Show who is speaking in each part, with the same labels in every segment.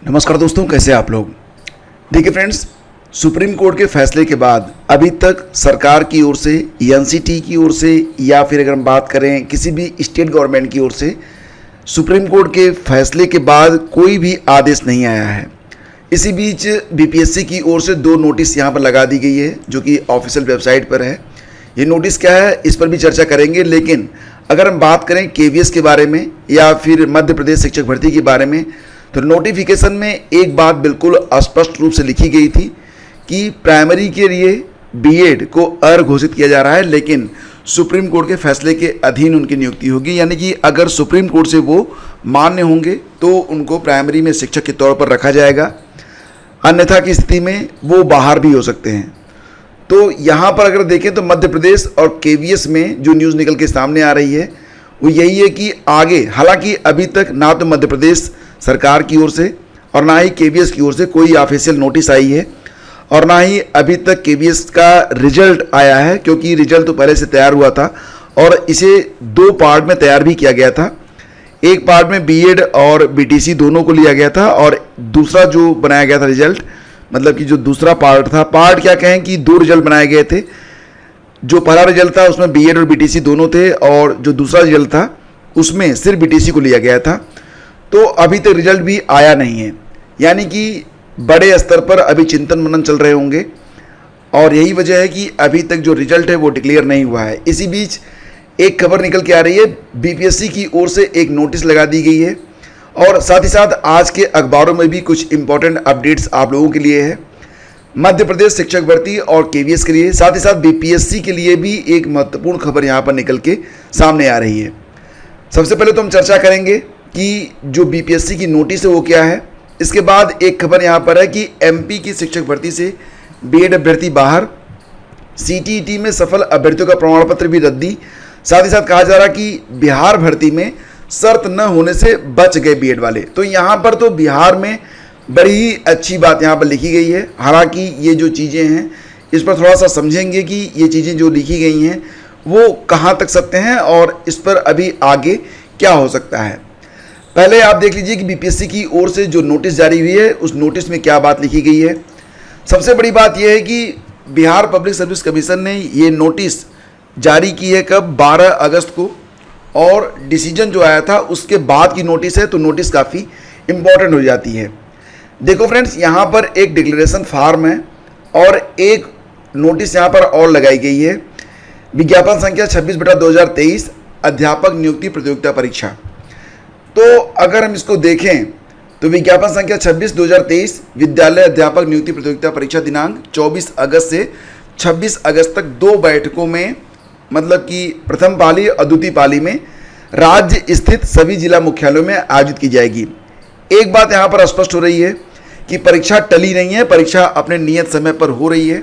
Speaker 1: नमस्कार दोस्तों, कैसे आप लोग। देखिए फ्रेंड्स, सुप्रीम कोर्ट के फैसले के बाद अभी तक सरकार की ओर से, एनसीटी की ओर से या फिर अगर हम बात करें किसी भी स्टेट गवर्नमेंट की ओर से सुप्रीम कोर्ट के फैसले के बाद कोई भी आदेश नहीं आया है। इसी बीच बीपीएससी की ओर से 2 नोटिस यहाँ पर लगा दी गई है जो कि ऑफिशियल वेबसाइट पर है। ये नोटिस क्या है इस पर भी चर्चा करेंगे, लेकिन अगर हम बात करें केवीएस के बारे में या फिर मध्य प्रदेश शिक्षक भर्ती के बारे में, तो नोटिफिकेशन में एक बात बिल्कुल स्पष्ट रूप से लिखी गई थी कि प्राइमरी के लिए बीएड को अघोषित किया जा रहा है, लेकिन सुप्रीम कोर्ट के फैसले के अधीन उनकी नियुक्ति होगी। यानी कि अगर सुप्रीम कोर्ट से वो मान्य होंगे तो उनको प्राइमरी में शिक्षक के तौर पर रखा जाएगा, अन्यथा की स्थिति में वो बाहर भी हो सकते हैं। तो यहाँ पर अगर देखें तो मध्य प्रदेश और केवीएस में जो न्यूज़ निकल के सामने आ रही है वो यही है कि आगे, हालांकि अभी तक ना तो मध्य प्रदेश सरकार की ओर से और ना ही केवीएस की ओर से कोई ऑफिशियल नोटिस आई है और ना ही अभी तक केवीएस का रिजल्ट आया है, क्योंकि रिजल्ट तो पहले से तैयार हुआ था और इसे 2 पार्ट में तैयार भी किया गया था। एक पार्ट में बीएड और बीटीसी दोनों को लिया गया था और दूसरा जो बनाया गया था रिजल्ट, मतलब कि जो दूसरा पार्ट था, पार्ट क्या कहें कि 2 रिजल्ट बनाए गए थे। जो पहला रिजल्ट था उसमें बीएड और बीटीसी दोनों थे और जो दूसरा रिजल्ट था उसमें सिर्फ बीटीसी को लिया गया था। तो अभी तक रिजल्ट भी आया नहीं है, यानी कि बड़े स्तर पर अभी चिंतन मनन चल रहे होंगे और यही वजह है कि अभी तक जो रिजल्ट है वो डिक्लेयर नहीं हुआ है। इसी बीच एक खबर निकल के आ रही है, बीपीएससी की ओर से एक नोटिस लगा दी गई है और साथ ही साथ आज के अखबारों में भी कुछ इंपॉर्टेंट अपडेट्स आप लोगों के लिए है। मध्य प्रदेश शिक्षक भर्ती और केवीएस के लिए, साथ ही साथ बीपीएससी के लिए भी एक महत्वपूर्ण खबर यहाँ पर निकल के सामने आ रही है। सबसे पहले तो हम चर्चा करेंगे कि जो बीपीएससी की नोटिस है वो क्या है। इसके बाद एक खबर यहाँ पर है कि एमपी की शिक्षक भर्ती से बीएड अभ्यर्थी बाहर, सीटीईटी में सफल अभ्यर्थियों का प्रमाण पत्र भी रद्दी। साथ ही साथ कहा जा रहा कि बिहार भर्ती में शर्त न होने से बच गए बीएड वाले। तो यहाँ पर तो बिहार में बड़ी ही अच्छी बात यहाँ पर लिखी गई है। हालांकि ये जो चीज़ें हैं इस पर थोड़ा सा समझेंगे कि ये चीज़ें जो लिखी गई हैं वो कहाँ तक सत्य हैं और इस पर अभी आगे क्या हो सकता है। पहले आप देख लीजिए कि बीपीएससी की ओर से जो नोटिस जारी हुई है उस नोटिस में क्या बात लिखी गई है। सबसे बड़ी बात यह है कि बिहार पब्लिक सर्विस कमीशन ने ये नोटिस जारी की है कब, 12 अगस्त को, और डिसीजन जो आया था उसके बाद की नोटिस है, तो नोटिस काफ़ी इम्पॉर्टेंट हो जाती है। देखो फ्रेंड्स, यहाँ पर एक डिक्लेरेशन फार्म है और एक नोटिस यहाँ पर और लगाई गई है, विज्ञापन संख्या 26/2023 अध्यापक नियुक्ति प्रतियोगिता परीक्षा। तो अगर हम इसको देखें तो विज्ञापन संख्या 26/2023 विद्यालय अध्यापक नियुक्ति प्रतियोगिता परीक्षा दिनांक 24 अगस्त से 26 अगस्त तक 2 बैठकों में, मतलब कि प्रथम पाली और द्वितीय पाली में राज्य स्थित सभी जिला मुख्यालयों में आयोजित की जाएगी। एक बात यहाँ पर स्पष्ट हो रही है कि परीक्षा टली नहीं है, परीक्षा अपने नियत समय पर हो रही है।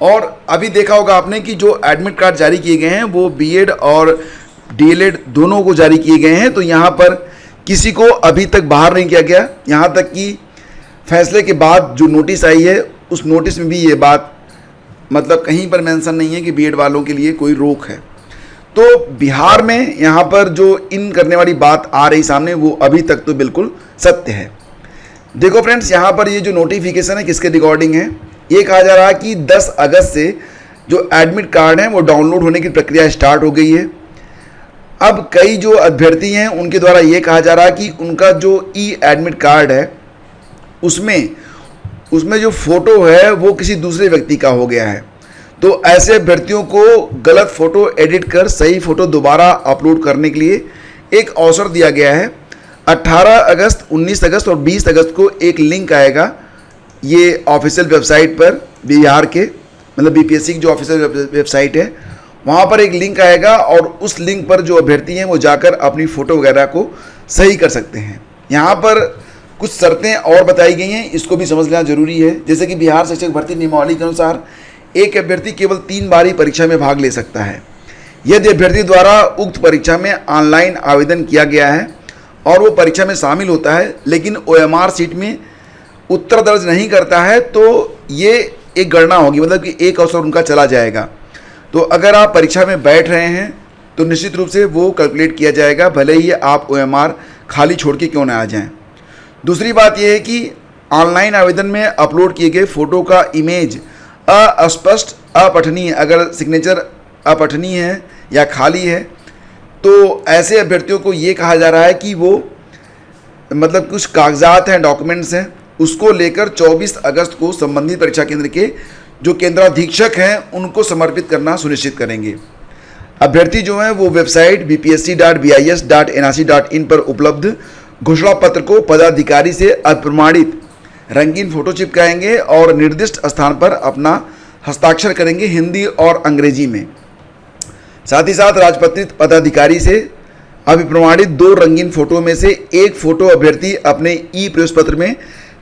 Speaker 1: और अभी देखा होगा आपने कि जो एडमिट कार्ड जारी किए गए हैं वो बीएड और डीएलएड दोनों को जारी किए गए हैं। तो यहाँ पर किसी को अभी तक बाहर नहीं किया गया, यहाँ तक कि फैसले के बाद जो नोटिस आई है उस नोटिस में भी ये बात, मतलब कहीं पर मेंशन नहीं है कि बीएड वालों के लिए कोई रोक है। तो बिहार में यहाँ पर जो इन करने वाली बात आ रही सामने वो अभी तक तो बिल्कुल सत्य है। देखो फ्रेंड्स, यहाँ पर ये जो नोटिफिकेशन है किसके रिकॉर्डिंग है, ये कहा जा रहा है कि 10 अगस्त से जो एडमिट कार्ड हैं वो डाउनलोड होने की प्रक्रिया स्टार्ट हो गई है। अब कई जो अभ्यर्थी हैं उनके द्वारा ये कहा जा रहा है कि उनका जो ई एडमिट कार्ड है उसमें जो फ़ोटो है वो किसी दूसरे व्यक्ति का हो गया है। तो ऐसे अभ्यर्थियों को गलत फ़ोटो एडिट कर सही फ़ोटो दोबारा अपलोड करने के लिए एक अवसर दिया गया है। 18 अगस्त, 19 अगस्त और 20 अगस्त को एक लिंक आएगा ये ऑफिशियल वेबसाइट पर, बिहार के मतलब बीपीएससी की जो ऑफिशियल वेबसाइट है वहाँ पर एक लिंक आएगा और उस लिंक पर जो अभ्यर्थी हैं वो जाकर अपनी फ़ोटो वगैरह को सही कर सकते हैं। यहाँ पर कुछ शर्तें और बताई गई हैं, इसको भी समझ लेना जरूरी है। जैसे कि बिहार शिक्षक भर्ती नियमावली के अनुसार एक अभ्यर्थी केवल 3 बार ही परीक्षा में भाग ले सकता है। यदि अभ्यर्थी द्वारा उक्त परीक्षा में ऑनलाइन आवेदन किया गया है और वो परीक्षा में शामिल होता है लेकिन ओएमआर सीट में उत्तर दर्ज नहीं करता है तो ये एक गणना होगी, मतलब कि एक अवसर उनका चला जाएगा। तो अगर आप परीक्षा में बैठ रहे हैं तो निश्चित रूप से वो कैलकुलेट किया जाएगा, भले ही आप ओएमआर खाली छोड़ के क्यों ना आ जाएं। दूसरी बात यह है कि ऑनलाइन आवेदन में अपलोड किए गए फ़ोटो का इमेज अस्पष्ट, अपठनीय, अगर सिग्नेचर अपठनीय है या खाली है तो ऐसे अभ्यर्थियों को ये कहा जा रहा है कि वो मतलब कुछ कागजात हैं, डॉक्यूमेंट्स हैं, उसको लेकर 24 अगस्त को संबंधित परीक्षा केंद्र के जो केंद्राधीक्षक हैं उनको समर्पित करना सुनिश्चित करेंगे। अभ्यर्थी जो हैं वो वेबसाइट bpsc.bis.nrc.in पर उपलब्ध घोषणा पत्र को पदाधिकारी से अप्रमाणित रंगीन फोटो चिपकाएंगे और निर्दिष्ट स्थान पर अपना हस्ताक्षर करेंगे हिंदी और अंग्रेजी में। साथ ही साथ राजपत्रित पदाधिकारी से अभिप्रमाणित 2 रंगीन फोटो में से एक फोटो अभ्यर्थी अपने ई प्रवेश पत्र में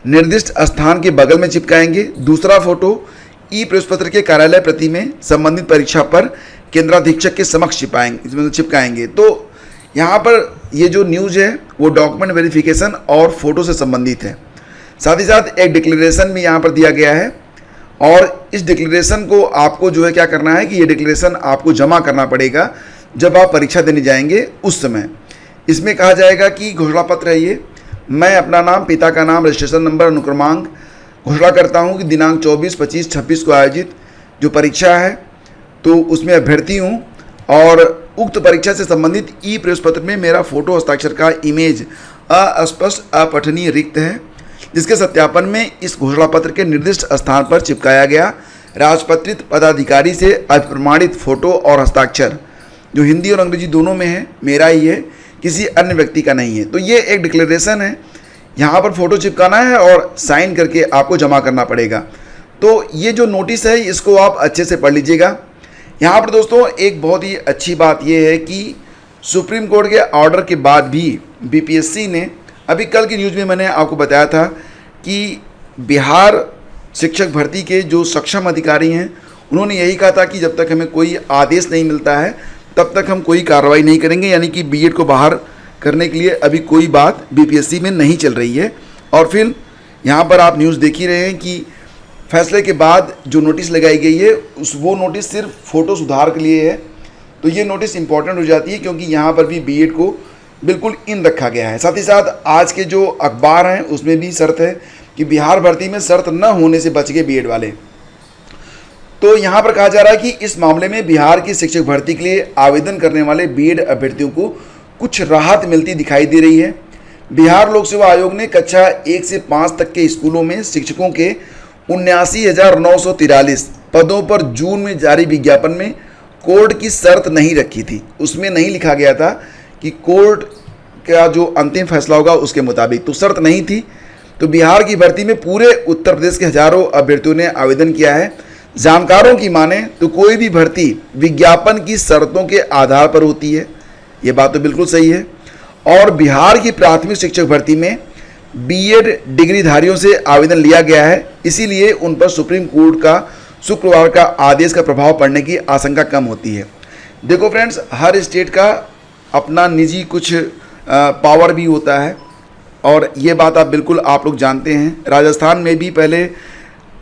Speaker 1: निर्दिष्ट स्थान के बगल में चिपकाएंगे, दूसरा फोटो ई प्रवेश पत्र के कार्यालय प्रति में संबंधित परीक्षा पर केंद्राधीक्षक के समक्ष चिपकाएंगे। तो यहाँ पर ये जो न्यूज़ है वो डॉक्यूमेंट वेरिफिकेशन और फोटो से संबंधित है। साथ ही साथ एक डिक्लेरेशन भी यहाँ पर दिया गया है और इस डिक्लेरेशन को आपको जो है क्या करना है कि ये डिक्लेरेशन आपको जमा करना पड़ेगा जब आप परीक्षा देने जाएंगे उस समय। इसमें कहा जाएगा कि घोषणा पत्र है ये, मैं अपना नाम, पिता का नाम, रजिस्ट्रेशन नंबर, अनुक्रमांक घोषणा करता हूँ कि दिनांक 24, 25, 26 को आयोजित जो परीक्षा है तो उसमें अभ्यर्थी हूँ और उक्त परीक्षा से संबंधित ई प्रवेश पत्र में मेरा फोटो हस्ताक्षर का इमेज अस्पष्ट, अपठनीय, रिक्त है, जिसके सत्यापन में इस घोषणा पत्र के निर्दिष्ट स्थान पर चिपकाया गया राजपत्रित पदाधिकारी से अप्रमाणित फोटो और हस्ताक्षर जो हिंदी और अंग्रेजी दोनों में है मेरा ही है, किसी अन्य व्यक्ति का नहीं है। तो ये एक डिक्लेरेशन है, यहाँ पर फोटो चिपकाना है और साइन करके आपको जमा करना पड़ेगा। तो ये जो नोटिस है इसको आप अच्छे से पढ़ लीजिएगा। यहाँ पर दोस्तों एक बहुत ही अच्छी बात ये है कि सुप्रीम कोर्ट के ऑर्डर के बाद भी बीपीएससी ने, अभी कल की न्यूज़ में मैंने आपको बताया था कि बिहार शिक्षक भर्ती के जो सक्षम अधिकारी हैं उन्होंने यही कहा था कि जब तक हमें कोई आदेश नहीं मिलता है तब तक हम कोई कार्रवाई नहीं करेंगे, यानी कि बीएड को बाहर करने के लिए अभी कोई बात बीपीएससी में नहीं चल रही है। और फिर यहाँ पर आप न्यूज़ देख ही रहे हैं कि फैसले के बाद जो नोटिस लगाई गई है वो नोटिस सिर्फ फ़ोटो सुधार के लिए है। तो ये नोटिस इंपॉर्टेंट हो जाती है क्योंकि यहाँ पर भी बीएड को बिल्कुल इन रखा गया है। साथ ही साथ आज के जो अखबार हैं उसमें भी शर्त है कि बिहार भर्ती में शर्त न होने से बच गए बीएड वाले। तो यहाँ पर कहा जा रहा है कि इस मामले में बिहार की शिक्षक भर्ती के लिए आवेदन करने वाले बीएड अभ्यर्थियों को कुछ राहत मिलती दिखाई दे रही है। बिहार लोक सेवा आयोग ने कक्षा 1 से 5 तक के स्कूलों में शिक्षकों के 79,943 पदों पर जून में जारी विज्ञापन में कोर्ट की शर्त नहीं रखी थी। उसमें नहीं लिखा गया था कि कोर्ट का जो अंतिम फैसला होगा उसके मुताबिक, तो शर्त नहीं थी। तो बिहार की भर्ती में पूरे उत्तर प्रदेश के हजारों अभ्यर्थियों ने आवेदन किया है। जानकारों की माने तो कोई भी भर्ती विज्ञापन की शर्तों के आधार पर होती है, ये बात तो बिल्कुल सही है। और बिहार की प्राथमिक शिक्षक भर्ती में बीएड डिग्रीधारियों से आवेदन लिया गया है, इसीलिए उन पर सुप्रीम कोर्ट का शुक्रवार का आदेश का प्रभाव पड़ने की आशंका कम होती है। देखो फ्रेंड्स, हर स्टेट का अपना निजी कुछ पावर भी होता है और ये बात आप लोग जानते हैं। राजस्थान में भी पहले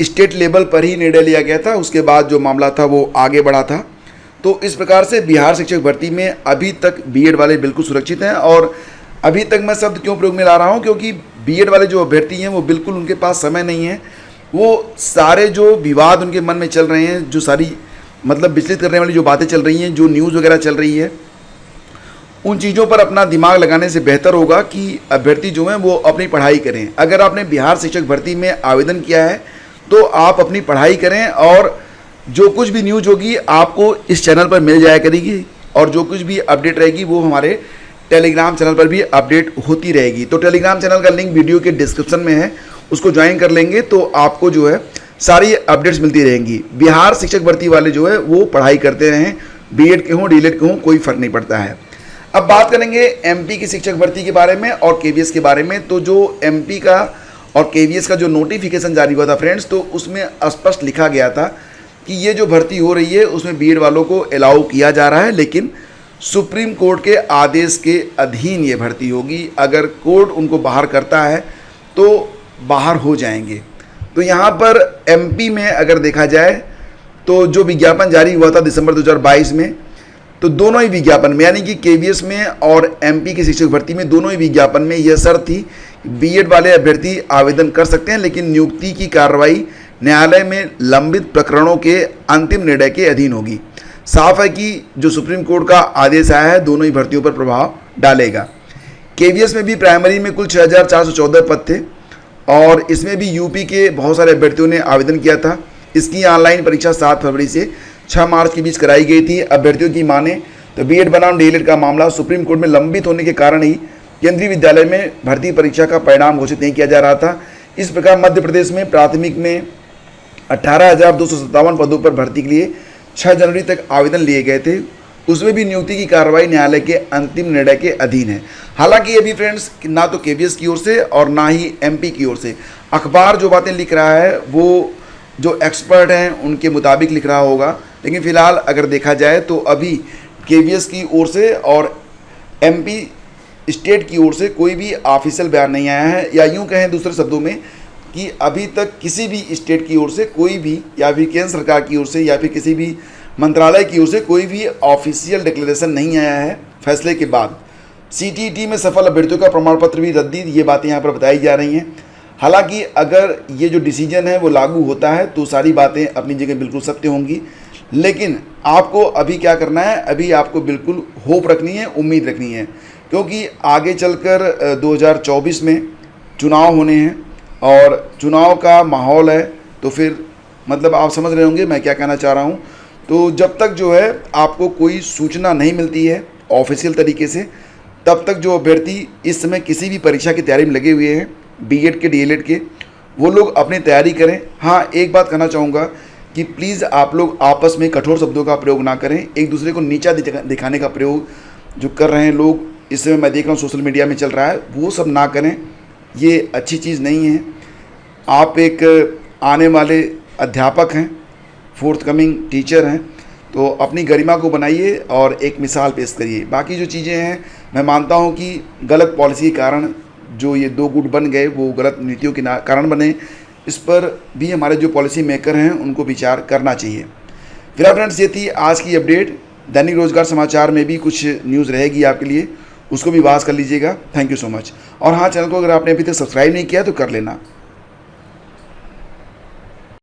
Speaker 1: स्टेट लेवल पर ही निर्णय लिया गया था, उसके बाद जो मामला था वो आगे बढ़ा था। तो इस प्रकार से बिहार शिक्षक भर्ती में अभी तक बीएड वाले बिल्कुल सुरक्षित हैं। और अभी तक मैं शब्द क्यों प्रयोग में ला रहा हूँ, क्योंकि बीएड वाले जो अभ्यर्थी हैं वो बिल्कुल उनके पास समय नहीं है। वो सारे जो विवाद उनके मन में चल रहे हैं, जो सारी मतलब विचलित करने वाली जो बातें चल रही हैं, जो न्यूज़ वगैरह चल रही है, उन चीज़ों पर अपना दिमाग लगाने से बेहतर होगा कि अभ्यर्थी जो हैं वो अपनी पढ़ाई करें। अगर आपने बिहार शिक्षक भर्ती में आवेदन किया है तो आप अपनी पढ़ाई करें और जो कुछ भी न्यूज़ होगी आपको इस चैनल पर मिल जाया करेगी और जो कुछ भी अपडेट रहेगी वो हमारे टेलीग्राम चैनल पर भी अपडेट होती रहेगी। तो टेलीग्राम चैनल का लिंक वीडियो के डिस्क्रिप्शन में है, उसको ज्वाइन कर लेंगे तो आपको जो है सारी अपडेट्स मिलती रहेंगी। बिहार शिक्षक भर्ती वाले जो है वो पढ़ाई करते रहें, बीएड के हों डीएलएड के हों, कोई फ़र्क नहीं पड़ता है। अब बात करेंगे एमपी की शिक्षक भर्ती के बारे में और केवीएस के बारे में। तो जो एमपी का और केवीएस का जो नोटिफिकेशन जारी हुआ था फ्रेंड्स, तो उसमें स्पष्ट लिखा गया था कि ये जो भर्ती हो रही है उसमें बीएड वालों को अलाउ किया जा रहा है, लेकिन सुप्रीम कोर्ट के आदेश के अधीन ये भर्ती होगी। अगर कोर्ट उनको बाहर करता है तो बाहर हो जाएंगे। तो यहाँ पर एमपी में अगर देखा जाए तो जो विज्ञापन जारी हुआ था दिसंबर 2022 में, तो दोनों ही विज्ञापन में, यानी कि केवीएस में और एमपी की शिक्षक भर्ती में, दोनों ही विज्ञापन में यह शर्त थी, बीएड वाले अभ्यर्थी आवेदन कर सकते हैं, लेकिन नियुक्ति की कार्रवाई न्यायालय में लंबित प्रकरणों के अंतिम निर्णय के अधीन होगी। साफ है कि जो सुप्रीम कोर्ट का आदेश आया है दोनों ही भर्तियों पर प्रभाव डालेगा। केवीएस में भी प्राइमरी में कुल 6414 पद थे और इसमें भी यूपी के बहुत सारे अभ्यर्थियों ने आवेदन किया था। इसकी ऑनलाइन परीक्षा 7 फरवरी से 6 मार्च के बीच कराई गई थी। अभ्यर्थियों की माने तो बीएड बनाम डीएलएड का मामला सुप्रीम कोर्ट में लंबित होने के कारण ही केंद्रीय विद्यालय में भर्ती परीक्षा का परिणाम घोषित नहीं किया जा रहा था। इस प्रकार मध्य प्रदेश में प्राथमिक में 18,257 पदों पर भर्ती के लिए 6 जनवरी तक आवेदन लिए गए थे। उसमें भी नियुक्ति की कार्रवाई न्यायालय के अंतिम निर्णय के अधीन है। हालांकि अभी फ्रेंड्स ना तो केवीएस की ओर से और ना ही एमपी की ओर से अखबार जो बातें लिख रहा है वो जो एक्सपर्ट हैं उनके मुताबिक लिख रहा होगा, लेकिन फिलहाल अगर देखा जाए तो अभी केवीएस की ओर से और एमपी स्टेट की ओर से कोई भी ऑफिशियल बयान नहीं आया है, या यूं कहें दूसरे शब्दों में कि अभी तक किसी भी स्टेट की ओर से कोई भी, या फिर केंद्र सरकार की ओर से या फिर किसी भी मंत्रालय की ओर से कोई भी ऑफिशियल डिक्लेरेशन नहीं आया है फैसले के बाद। सीटीईटी में सफल अभ्यर्थियों का प्रमाण पत्र भी रद्दी, ये बातें यहाँ पर बताई जा रही हैं। हालांकि अगर ये जो डिसीजन है वो लागू होता है तो सारी बातें अपनी जगह बिल्कुल सत्य होंगी, लेकिन आपको अभी क्या करना है, अभी आपको बिल्कुल होप रखनी है, उम्मीद रखनी है, क्योंकि आगे चलकर 2024 में चुनाव होने हैं और चुनाव का माहौल है, तो फिर मतलब आप समझ रहे होंगे मैं क्या कहना चाह रहा हूँ। तो जब तक जो है आपको कोई सूचना नहीं मिलती है ऑफिशियल तरीके से, तब तक जो अभ्यर्थी इस समय किसी भी परीक्षा की तैयारी में लगे हुए हैं, बीएड के डीएलएड के, वो लोग अपनी तैयारी करें। हाँ, एक बात कहना चाहूँगा कि प्लीज़ आप लोग आपस में कठोर शब्दों का प्रयोग ना करें, एक दूसरे को नीचा दिखाने का प्रयोग जो कर रहे हैं लोग, इस समय मैं देख रहा हूँ सोशल मीडिया में चल रहा है, वो सब ना करें, ये अच्छी चीज़ नहीं है। आप एक आने वाले अध्यापक हैं, फोर्थकमिंग टीचर हैं, तो अपनी गरिमा को बनाइए और एक मिसाल पेश करिए। बाकी जो चीज़ें हैं मैं मानता हूँ कि गलत पॉलिसी के कारण जो ये 2 गुट बन गए वो गलत नीतियों के कारण बने, इस पर भी हमारे जो पॉलिसी मेकर हैं उनको विचार करना चाहिए। फिलहाल फ्रेंड्स ये थी आज की अपडेट। दैनिक रोजगार समाचार में भी कुछ न्यूज़ रहेगी आपके लिए, उसको भी वाच कर लीजिएगा। Thank you so much. और हाँ, चैनल को अगर आपने अभी तक सब्सक्राइब नहीं किया तो कर लेना।